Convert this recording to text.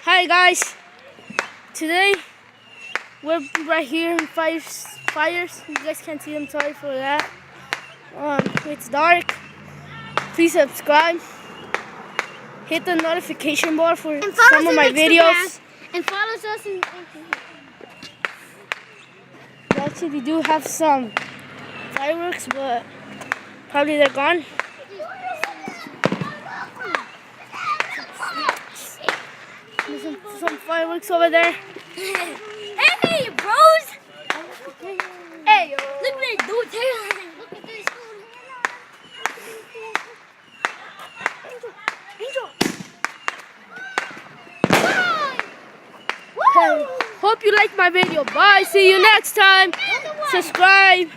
Hi guys, today we're right here in fires. You guys can't see them, sorry for that. It's dark. Please subscribe. Hit the notification bar for some of my videos. And follow us in Actually, we do have some fireworks, but probably they're gone. There's some fireworks over there. Hey, bros! Hey, look what they do. Look at this. Angel. Okay. Hope you liked my video. Bye. See you next time. Subscribe.